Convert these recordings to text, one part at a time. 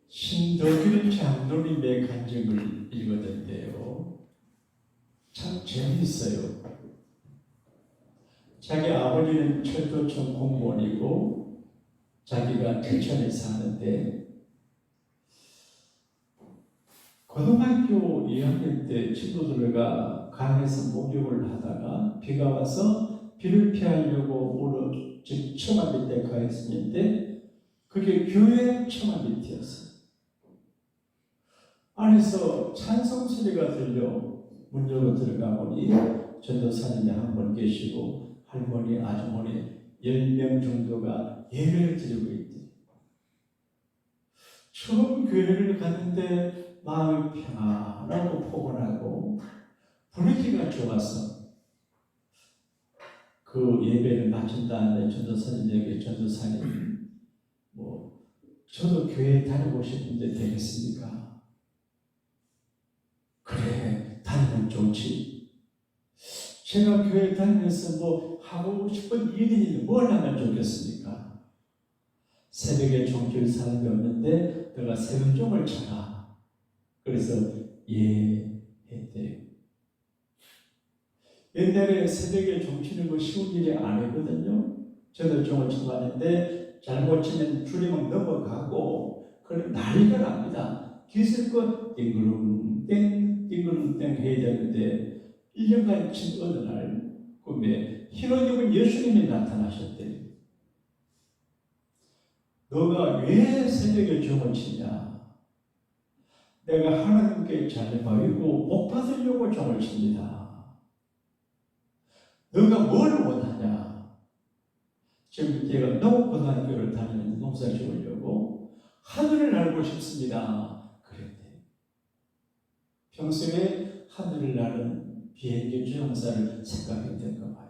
신덕일 장로님의 간증을 읽었는데요. 참 재미있어요. 자기 아버지는 철도청 공무원이고 자기가 대천에 사는데 고등학교 2학년 때 친구들과 강에서 목욕을 하다가 비가 와서 비를 피하려고 집 처마 밑에 가 있었는데 그게 교회 처마 밑이었어요. 안에서 찬송 소리가 들려 문 열고 들어가 보니 전도사님이 한 분 계시고 할머니, 아주머니 10명 정도가 예배를 드리고 있대. 처음 교회를 갔는데 마음이 평안하고 포근하고 분위기가 좋아서 그 예배를 마친 다음에 전도사님에게 전도사님 저도 교회 다니고 싶은데 되겠습니까? 그래, 다니면 좋지. 제가 교회 다니면서 하고 싶은 일이 뭘 하면 좋겠습니까? 새벽에 종칠 사람이 없는데 내가 새벽종을 쳐라. 그래서 했대요. 옛날에 새벽에 종치는 거 쉬운 일이 아니거든요. 저도 종을 쳐봤는데 잘못 치면 줄이 막 넘어가고 그런 난리가 납니다. 기술껏 띵그릉땡 해야 되는데 1년간 친 어느 날 꿈에 흰옷 입은 예수님이 나타나셨대요. 너가 왜 새벽에 종을 치냐? 내가 하나님께 잘 보이고 복 받으려고 종을 칩니다. 너가 뭘 원하냐? 지금 제가 농고등학교를 다니는 농사 지으려고 하늘을 날고 싶습니다. 그랬대. 평소에 하늘을 나는 비행기 주행사를 생각했던가 봐요.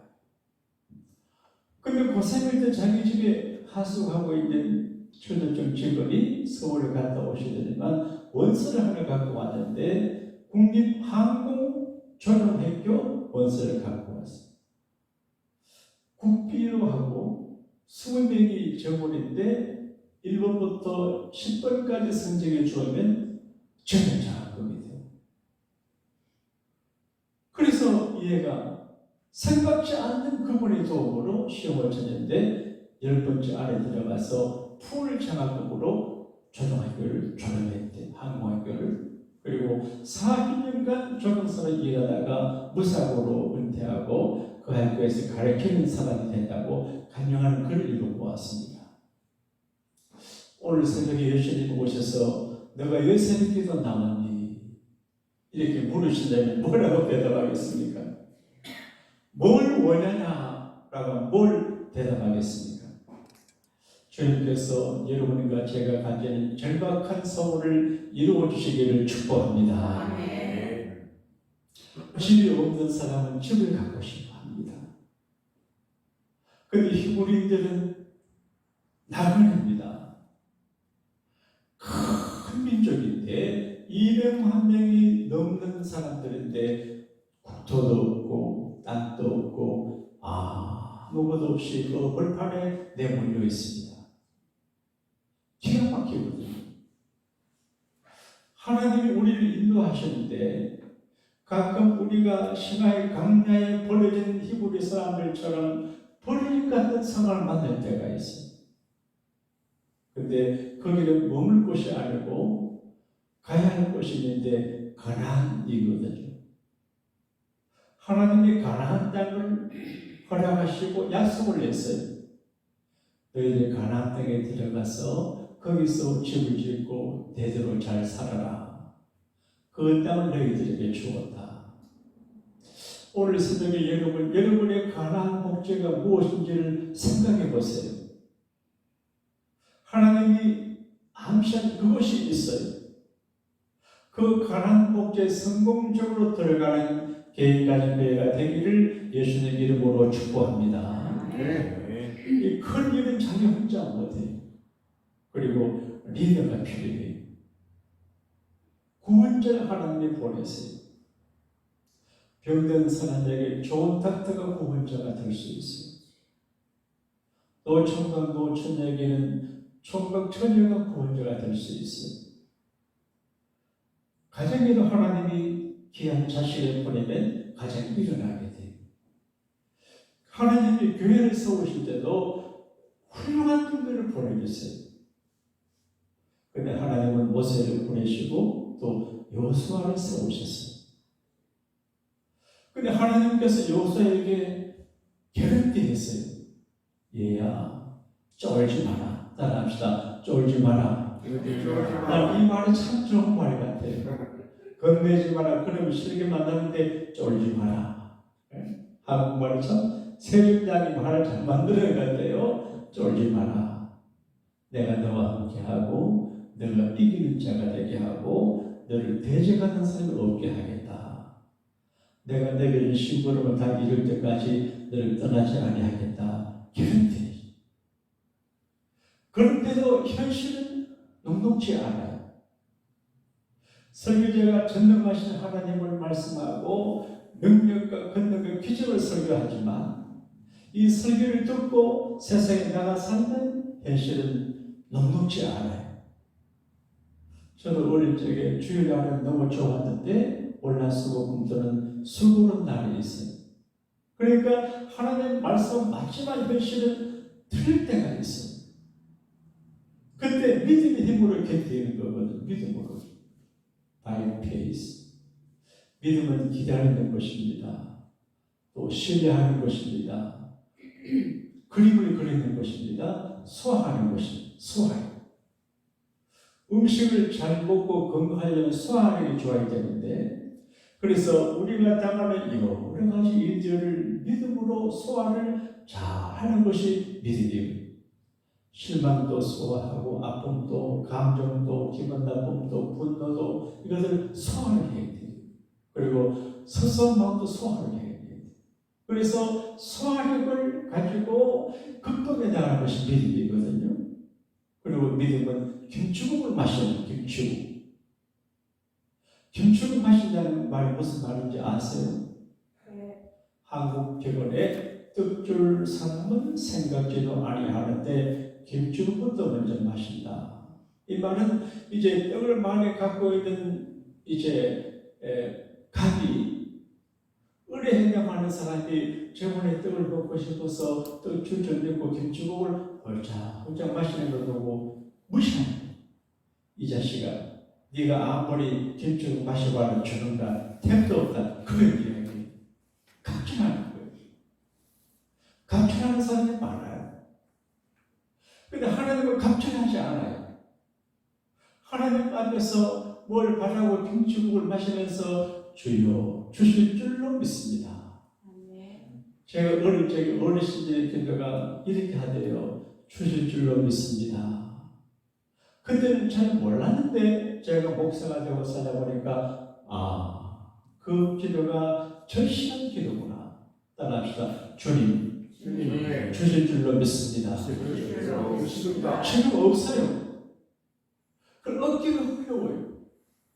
근데 고3일 때 자기 집에 하숙하고 있는 초등학교 직원이 서울에 갔다 오시더니만 원서를 하나 갖고 왔는데 국립항공조종학교 원서를 갖고 왔어요. 국비로 하고 20명이 정원인데 1번부터 10번까지 성적을 주면 전형장학금이 돼요. 그래서 얘가 생각지 않는 그분의 도움으로 시험을 쳤는데 10번째 안에 들어가서 풀 장학금으로 조종학교를 졸업했대. 항공학교를. 그리고 40년간 조종사로 일하다가 무사고로 은퇴하고 그 학교에서 가르치는 사람이 된다고 간증하는 글을 읽어보았습니다. 오늘 새벽에 예수님 오셔서 너가 왜 새벽에도 나왔니? 이렇게 물으신다면 뭐라고 대답하겠습니까? 뭘 원하냐라고 뭘 대답하겠습니까? 주님께서 여러분과 제가 가지는 절박한 소원을 이루어 주시기를 축복합니다. 아멘. 집이 없는 사람은 집을 갖고 싶어 합니다. 그런데 히브리인들은 나그네입니다. 큰 민족인데 200만 명이 넘는 사람들인데 국토도 없고 땅도 없고 아무것도 없이 그 벌판에 내몰려 있습니다. 기가 막히거든요. 하나님이 우리를 인도하셨는데 가끔 우리가 신화의 강야에 버려진 히브리 사람들처럼 버릴 같은 상황을 만날 때가 있어요. 근데 거기는 머물 곳이 아니고 가야 할 곳이 있는데 가나안이거든요. 하나님이 가나안 땅을 허락하시고 약속을 했어요. 너희들 가나안 땅에 들어가서 거기서 집을 짓고 대대로 잘 살아라. 그 땅을 너희들에게 주었다. 오늘 새벽에 여러분의 가나안 목적가 무엇인지를 생각해 보세요. 하나님이 암시한 그것이 있어요. 그 가나안 목적에 성공적으로 들어가는 개인 가정교회가 되기를 예수님 이름으로 축복합니다. 이 큰 일은 자기 혼자 못해요. 그리고 리더가 필요해요. 구원자를 하나님이 보내세요. 병든 사람에게 좋은 닥터가 구원자가 될 수 있어요. 또 총각 노처녀에게는 총각 처녀가 구원자가 될 수 있어요. 가정에도 하나님이 귀한 자식을 보내면 가정이 일어나게 돼요. 하나님이 교회를 세우실 때도 훌륭한 분들을 보내주세요. 근데 하나님은 모세를 보내시고 또 여호수아를 세우셨어요. 근데 하나님께서 여호수아에게 개런티 했어요. 얘야, 쫄지 마라. 따라합시다. 쫄지 마라. 난 이 말이 참 좋은 말 같아요. 건네지 마라. 그러면 싫게 만나는데 쫄지 마라. 한국말이 참 세력장이 말을 잘 만드는 것 같아요. 쫄지 마라. 내가 너와 함께하고 너가 이기는 자가 되게 하고 너를 대적하는 사람을 없게 하겠다. 내가 너에게 심부름을 다 이룰 때까지 너를 떠나지 아니하겠다. 개런티. 그런데도 현실은 녹록지 않아요. 설교자가 전능하신 하나님을 말씀하고 능력과 권능과 기적을 설교하지만 이 설교를 듣고 세상에 나가 살면 현실은 녹록지 않아요. 저도 어릴 적에 주일날은 너무 좋았는데 월화수목 금토는 수고는 날이 있어요. 그러니까 하나님 말씀 맞지만 현실은 틀릴 때가 있어요. 그때 믿음의 힘으로 견디는 거거든요. 믿음으로. By faith. 믿음은 기다리는 것입니다. 또 신뢰하는 것입니다. 그림을 그리는 것입니다. 소화하는 것입니다. 소화해요. 음식을 잘 먹고 건강하려면 소화하는 게 좋아야 되는데, 그래서 우리가 당하는 여러 가지 일들을 믿음으로 소화를 잘 하는 것이 믿음이에요. 실망도 소화하고 아픔도 감정도 기분 나쁨도 분노도 이것을 소화를 해야 돼요. 그리고 서서운 마음도 소화를 해야 돼요. 그래서 소화력을 가지고 극복해 나가는 것이 믿음이거든요. 그리고 믿음은 김치국을 마시는 김치국. 김치국 마신다는 말이 무슨 말인지 아세요? 네. 한국 격언에 떡줄 사람은 생각지도 아니하는데 김치국부터 먼저 마신다. 이 말은 이제 떡을 많이 갖고 있는 이제 갑이 을에 해당하는 사람이 저번에 떡을 먹고 싶어서 떡줄 좀 넣고 김치국을 홀짝홀짝 마시는 걸 보고 무시하는 거예요. 이 자식아, 네가 아무리 김치국 마셔봐도 주는가 택도 없다. 그런 이야기. 감춘하는 거예요. 감춘하는 사람이 많아요. 근데 하나님은 감춘하지 않아요. 하나님 앞에서 뭘 바라고 김치국을 마시면서 주여 주실 줄로 믿습니다. 제가 어릴 적에 어르신들의 기도가 이렇게 하대요. 주실 줄로 믿습니다. 그때는 잘 몰랐는데 제가 목사가 되고 살아보니까 그 기도가 절실한 기도구나. 따라합시다. 주님 주실 줄로 믿습니다. 지금 없어요. 그 얻기가 어려워요.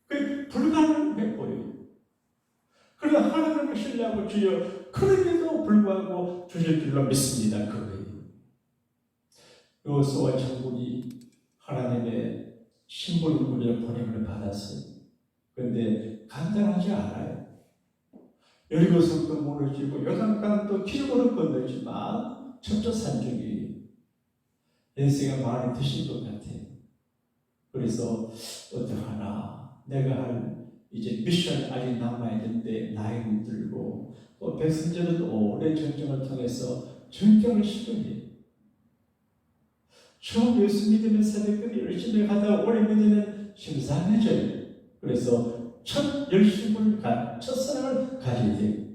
그 불가능해 보여요. 그러나 하나님을 신뢰하고 주여 그럼에도 불구하고 주실 줄로 믿습니다. 그거예요. 여호수아 장군이 하나님의 심부름꾼을 보냄을 받았어요. 그런데 간단하지 않아요. 여리고성도 무너지고 요단강도 기적으로 건너지만 첩첩산중이 연세가 많이 드신 것 같아요. 그래서 어떡하나 내가 할 이제 미션 아직 남아있는데 나이는 들고 또 백성들은 오랜 전쟁을 통해서 전쟁을 시도해요. 처음 예수 믿으면 새벽까지 열심히 하다가 오래 믿으면 심상해져요. 그래서 첫 열심을 첫사랑을 가지게 돼요.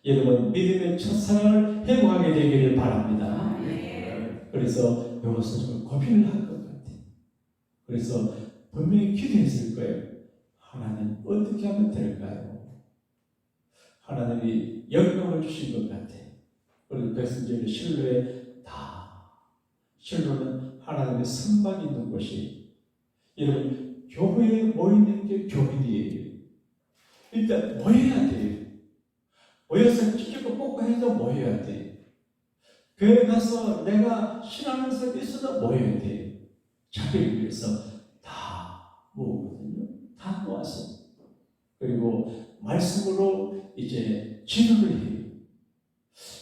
여러분 믿음의 첫사랑을 회복하게 되기를 바랍니다. 그래서 여기서 좀 고민을 할 것 같아요. 그래서 분명히 기도했을 거예요. 하나님 어떻게 하면 될까요? 하나님이 영광을 주신 것 같아요. 그리고 백성들의 실로에 실로는 하나님의 선방이 있는 곳이, 여러분 교회에 모이는 게 교민이에요. 일단 모여야 돼요. 모여서 찢고 뽑고 해도 모여야 돼요. 교회 가서 내가 신앙하는 사람이 있어도 모여야 돼요. 자기를 위해서 다 모으거든요. 다 모아서 그리고 말씀으로 이제 지도를 해요.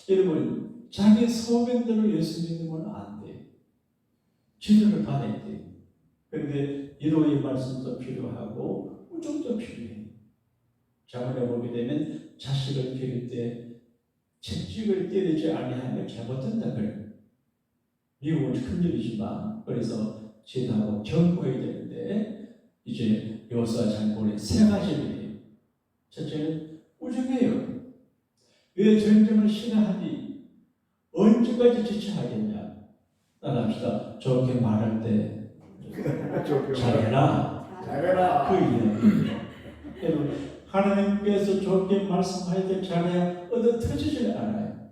여러분, 자기 소견대로 예수 믿으면 안 돼요. 지도를 받아야 돼요. 그런데 위로의 말씀도 필요하고 우정도 필요해요. 자문해 보게 되면 자식을 기를 때 채찍을 때리지 아니하면 잘못된다 그래요. 미국은 큰일이지만 그래서 지도하고 경고해야 되는데 이제 여호수아 장군의 세 가지를 해요. 첫째는 우정해요. 왜 전쟁을 싫어하니? 언제까지 지체하겠냐? 따라합시다. 좋게 말할 때 잘해라. 그 이야기예요. 여러분, 하나님께서 좋게 말씀할 때 잘해야 얻어 터지질 않아요.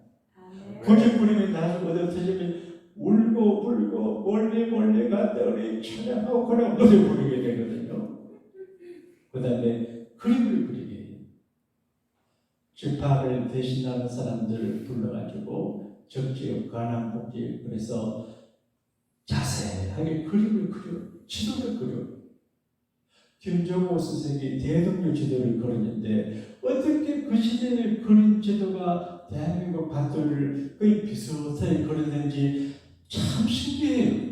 고집 부리면 나중에 얻어 터지면 울고 불고 멀리 갔다 우리 찬양하고 그냥 노래 부르게 되거든요. 그 다음에 그림을 그리게 해요. 지파를 대신하는 사람들을 불러가지고 적지역 가난복지 그래서 자세하게 그림을 그려 지도를 그려. 김정호 선생이 대동료 지도를 그렸는데 어떻게 그 시대를 그린 지도가 대한민국 반도를 거의 비슷하게 그렸는지 참 신기해요.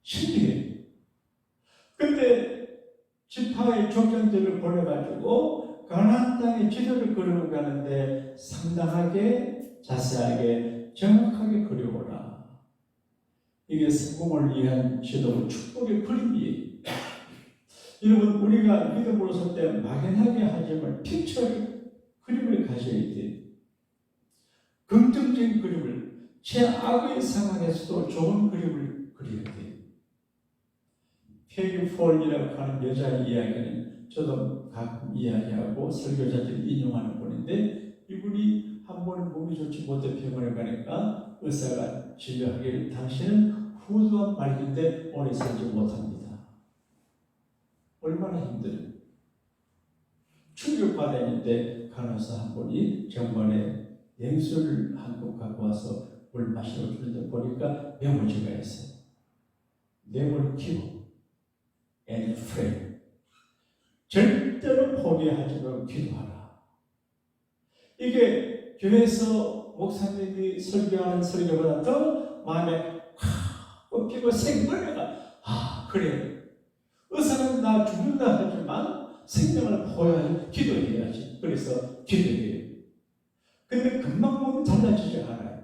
신기해요. 근데 지파의 족장들을 보내가지고 가나안 땅의 지도를 그리고 가는데 상당하게 자세하게 정확하게 그려오라. 이게 성공을 위한 지도 축복의 그림이에요. 여러분, 우리가 믿음으로 설 때 막연하게 하지만 픽처를 그림을 가져야 돼요. 긍정적인 그림을, 최악의 상황에서도 좋은 그림을 그려야 돼요. 페기 폴이라고 하는 여자의 이야기는 저도 가끔 이야기하고 설교자들이 인용하는 분인데 이분이 한 번 몸이 좋지 못해 병원에 가니까 의사가 진료하기를 당신은 후두암 말기인데 오래 살지 못합니다. 얼마나 힘들어요. 충격받았는데 간호사 한 분이 정번에 냉수를 한 컵 갖고 와서 물 마시러 주는데 보니까 메모지가 있어요. Never give and pray. 절대로 포기하지 말고 기도하라. 이게 교회에서 목사님이 설교하는 설교보다 더 마음에 꺾이고 생각해가 그래. 의사는 나 죽는다 하지만 생명을 보여야 기도해야지. 그래서 기도해요. 근데 금방 몸이 달라지지 않아요.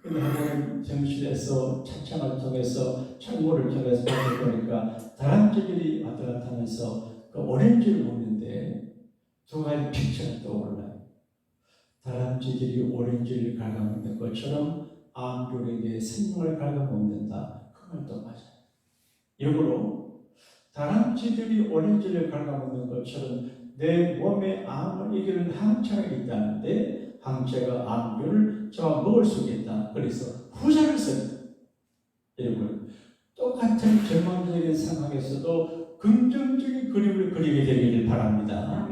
근데 한 번은 정실에서 차창을 통해서 창문을 통해서 보니까 다람쥐들이 왔다 갔다 하면서 그 오렌지를 먹는데 두 가지 픽처가 떠올라요. 다람쥐들이 오렌지를 갉아먹는 것처럼 암졸에게 생명을 갉아먹는다. 그 말도 맞아요. 역으로 다람쥐들이 오렌지를 갉아먹는 것처럼 내 몸에 암을 이기는 항체가 있다는데 항체가 암균을 잡아 먹을 수 있겠다. 그래서 후자를 써요. 여러분, 똑같은 절망적인 상황에서도 긍정적인 그림을 그리게 되기를 바랍니다.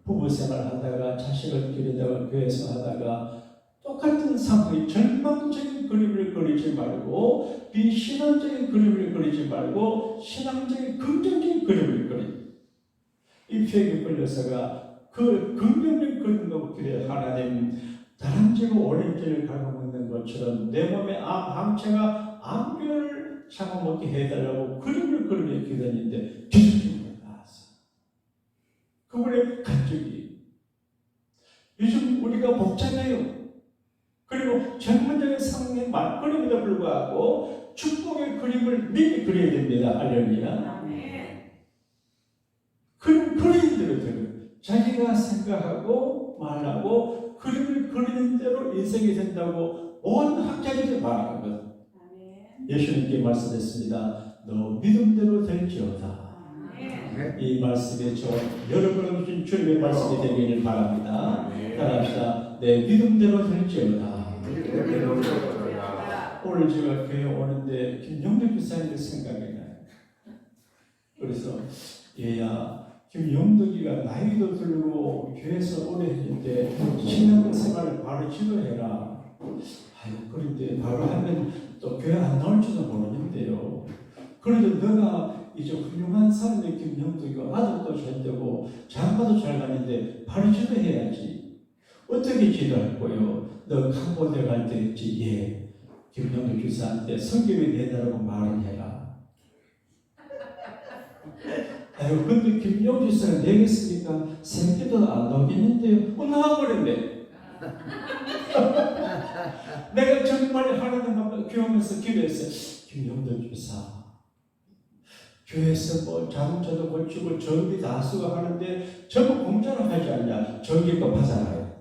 부부 생활하다가 자식을 기르다가 교회에서 하다가 똑같은 상황이 절망적인 그림을 그리지 말고 비신앙적인 그림을 그리지 말고 신앙적인 긍정적인 그림을 그리. 이 페기 폴여사가 그 긍정적인 그림을 그려 하나님 다람쥐가 오렌지를 갉아먹는 것처럼 내 몸에 항체가 암균을 잡아먹게 해달라고 그림을 그리며 기도했는데 기적적으로 나왔어. 그분의 간증이 요즘 우리가 복잡해요. 그리고 전문적인 상황의 말그림에도 불구하고 축복의 그림을 미리 그려야 됩니다. 할렐루야. 그림 그리는 대로 되는 자기가 생각하고 말하고 그림을 그리는 대로 인생이 된다고 온 학자들이 말하거든. 예수님께 말씀했습니다. 너 믿음대로 될지어다. 이 말씀에 저 여러분 주신 주님의 말씀이 되기를 바랍니다. 따라합시다. 내 믿음대로 될지어다. 오늘 제가 교회 오는데 김영덕 교사님의 생각이 나요. 그래서 얘야 김영덕이가 나이도 들고 교회에서 오래 했는데 신앙생활을 바로 지도해라. 아유 그런데 바로 하면 또 교회 안 나올지도 모르는데요. 그래도 너가 이제 훌륭한 사람의 김영도이고 아들도 잘 되고 장가도 잘 가는데 바로 지도해야지. 어떻게 지도할 거요? 너 캄보디아 갈 때 있지? 예. 김영도 주사한테 성경에 내다라고 말을 해라. 아유, 근데 김영도 주사가 내겠습니까? 생기도 안 나오겠는데요? 나와버렸네. 내가 정말 하나님 교회에서 기도했어요. 김영도 주사. 교회에서 뭐 자동차도 고치고 전기 다수가 하는데 전부 공짜로 하지 않냐? 전기가 받아라요.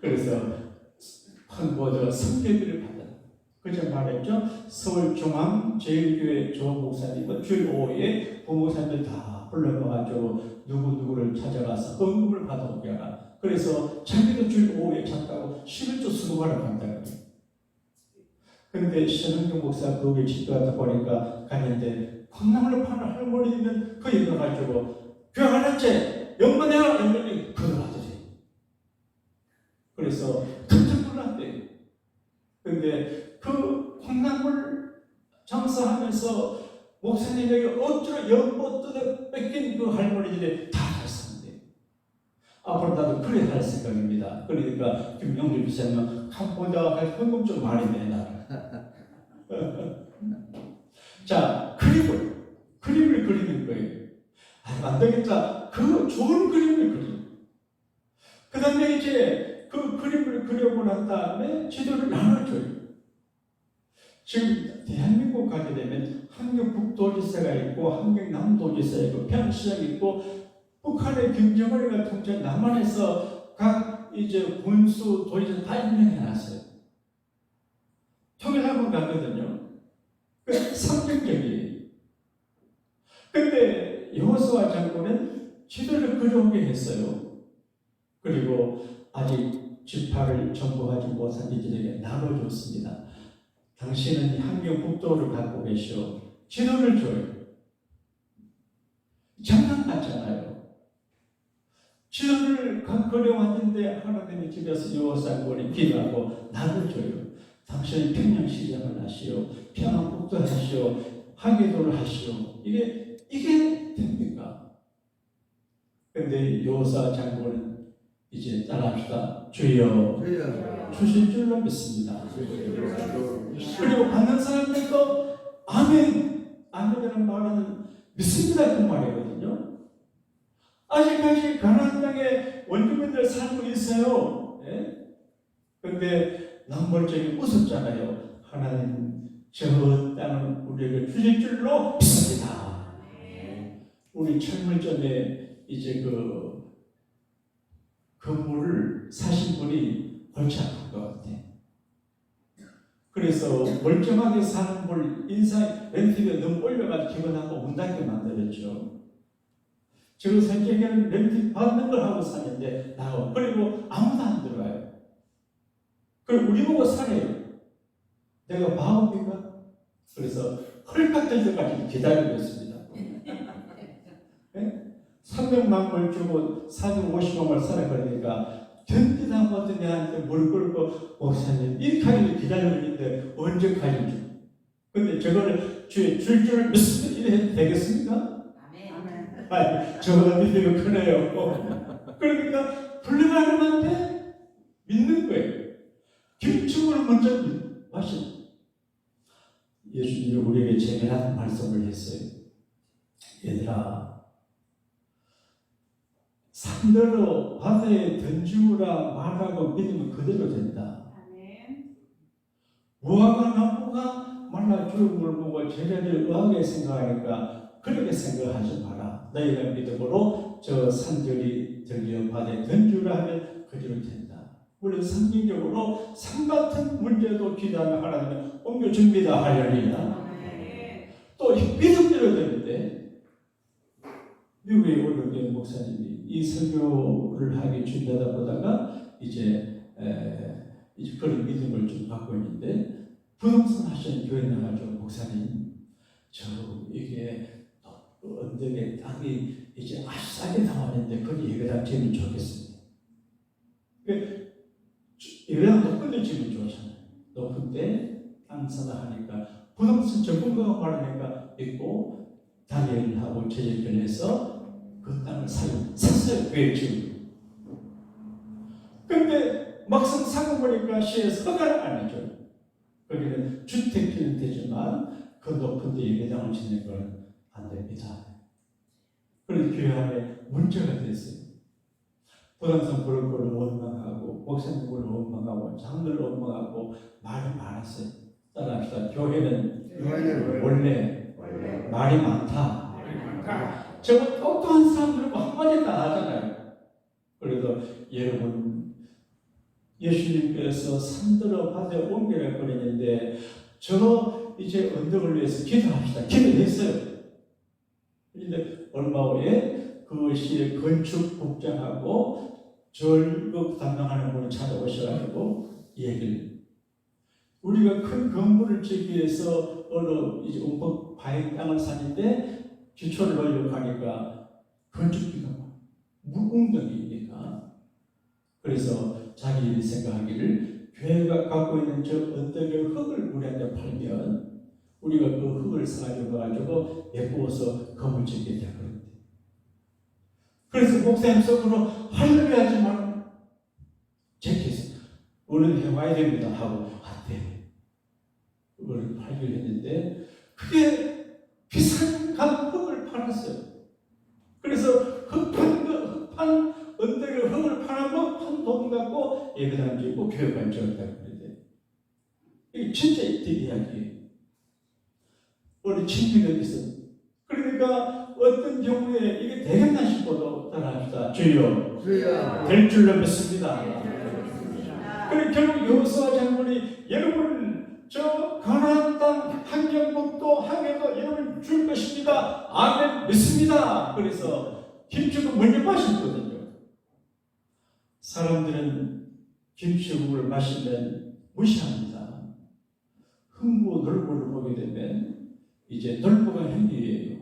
그래서 한보저 성계비를 받아. 그저 말했죠. 서울중앙제일교회 조 목사님은 주일 오후에 부목사님들 다 불러가지고 누구누구를 찾아가서 헌금을 받아오게 하라. 그래서 자기도 주일 오후에 찾다고 11조 수고하러 간다고. 그런데 신흥경 목사 거기에 집도하다 보니까 갔는데 콩나물을 파는 할머니는 그 얘기를 가지고 교회 하나째 연번해라 연번이 그러하더래. 그래서 깜짝 놀랐대요. 그런데 그 콩나물 장사하면서 목사님에게 어쩌로 연보 뜯어 뺏긴 그 할머니들이 다 달성돼. 앞으로 나도 그래 할 생각입니다. 그러니까 김영주 비서는 캄보디아 갈 헌금 좀 많이 내놔라. 자, 그림을 그리는 거예요. 안 되겠다. 그 좋은 그림을 그려. 그 다음에 이제 그 그림을 그려고 난 다음에 지도를 나눠줘요. 지금 대한민국 가게 되면 한경북도지사가 있고 한경남도지사가 있고 평시장이 있고 북한의 김정은이가 통째 남한에서 각 이제 군수 도지사 다 임명해놨어요. 통일하고 가거든요. 그 상징적이에요. 근데 여호수아 장군은 지도를 그려오게 했어요. 그리고 아직 지파를 정복하지 못한 이들에게 나눠줬습니다. 당신은 한경북도를 갖고 계시오. 지도를 줘요. 장난 같잖아요. 지도를 그려왔는데 하나님의 집에서 여호수아 장군이 기도하고 나눠줘요. 당신은 평양시장을 하시오. 평안북도 하시오. 하계도를 하시오. 이게 됩니까? 그런데 여호수아 장군은 이제 따라합시다. 주여 주실 줄로 믿습니다. 그리고 받는 사람들도 아멘이라는 말은 믿습니다. 그 말이거든요. 아직까지 가나안 땅에 원주민들 살고 있어요. 그런데 남벌적이 웃었잖아요. 하나님 저 땅을 우리에게 주실 줄로 믿습니다. 우리 철물점에 이제 그 건물을 사신 분이 골치 아픈 것 같아. 그래서 멀쩡하게 사는 걸 인상 렌트비가 너무 올려가지고 기본하고 문 닫게 만들었죠. 지금 생각에는 렌트 받는 걸 하고 사는데 나와. 그리고 아무도 안 들어와요. 그럼 우리 보고 사네요. 내가 바보인가? 그래서 헐값될 때까지 기다리고 있습니다. 네? 300만 원 주고 450만 원 사라 그러니까 견디다 못해 내한테 물 끓고 목사님 이렇게 하기를 기다리고 있는데 언제까지 줘? 근데 저거를 줄 줄 믿습니다. 이래 해도 되겠습니까? 아멘. 아니, 저보다 믿음이 크네요. 그러니까 불러가는한테 믿는 거예요. 김충을 먼저 마신 예수님이 우리에게 재미난 말씀을 했어요. 얘들아, 산들로 바다에 던지우라 말하고 믿으면 그대로 된다. 무화과 나무가 말라 죽은 걸 보고 제자들이 의하게 생각하니까 그렇게 생각하지 마라. 너희가 믿음으로 저 산들이 들려 바다에 던지우라 하면 그대로 된다. 물론 성경적으로 산 같은 문제도 기도하면 하나님은 옮겨줍니다. 할렐루야. 또 믿음대로 되는데 미국에 오는 목사님이 이 설교를 하기 준비하다 보다가 이제 그런 믿음을 좀 갖고 있는데 부동산 하시는 교회 나가지고 목사님 저 이게 언덕에 땅이 이제 아주 싸게 나왔는데 거기 예배당 지으면 좋겠습니다. 예배당 높은 데 지으면 좋잖아요. 높은 데 땅 사다 하니까 부동산 전문가가 말하니까 믿고 다니엘하고 제재편에서 그 땅을 샀어요. 교회 지금. 근데 막상 사고 보니까 시에서 허가를 안 해줘요. 거기는 주택지는 되지만 그 높은 데 예배당을 짓는 건 안 됩니다. 그래서 교회 안에 문제가 됐어요. 부동산 부를 걸 원망하고 목사님을 원망하고 장로를 원망하고 말이 많았어요. 따라합시다. 교회는 원래 말이 많다. 저거 똑똑한 사람들은 한마디 다 하잖아요. 그래도 여러분 예수님께서 산들어 밭에 옮겨라 그랬는데 저 이제 언덕을 위해서 기도합시다. 기도했어요. 그런데 얼마 후에 그것이 건축국장하고 절벽 담당하는 분이 찾아오셔가지고 얘기를 우리가 큰 건물을 짓기 위해서 어느 이제 음법 바위 땅을 사는데 기초를 넣으려고 하니까 건축비가 물웅덩이니까 그래서 자기들이 생각하기를 교회가 갖고 있는 저 언덕의 흙을 우리한테 팔면 우리가 그 흙을 사가지고 가지고 예쁘어서 건물 짓게 될 거예요. 그래서 목사님 속으로 할렐루야지만 제키에서 우리는 해와야 됩니다 하고 한테 그걸 팔기로 했는데 그게 비싼 흙을 팔았어요. 그래서 흙판 언덕에 흙을 팔아서 판 돈 갖고 예배당 짓고 교회관 지었다고 그러는데 이게 진짜 이야기예요. 우리 친구가 있어. 그러니까 어떤 경우에 이게 되겠나 싶어도 따라합시다. 주여 될 줄로 믿습니다. 그리고 결국 여호수아 장군이 여러분 저 가나안 땅 한경복도 항해도 여러분 줄 것입니다. 아멘 믿습니다. 그래서 김치국 먼저 마셨거든요. 사람들은 김치국을 마시면 무시합니다. 흥부 놀부를 보게 되면 이제 놀부가 형이에요.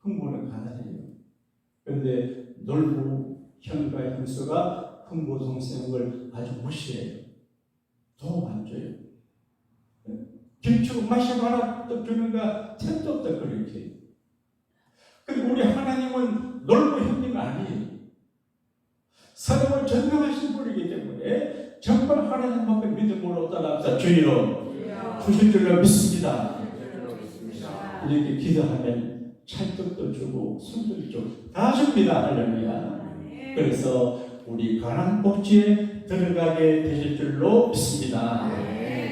흥부는 가난해요. 그런데 놀부 형과 형수가 흥부 동생을 아주 무시해요. 도움 안 줘요. 김치국 마셔봐라 또 주는가 택도 없다 그렇게. 근데 우리 하나님은 놀부 형님 아니에요. 사랑을 전능하신 분이기 때문에 정말 하나님 앞에 믿음으로 따라합시다. 주여 주실 줄로 믿습니다. 이렇게 기도하면 찰떡도 주고 손도 주고 다 줍니다. 할렐루야. 그래서 우리 가나안 복지에 들어가게 되실 줄로 믿습니다.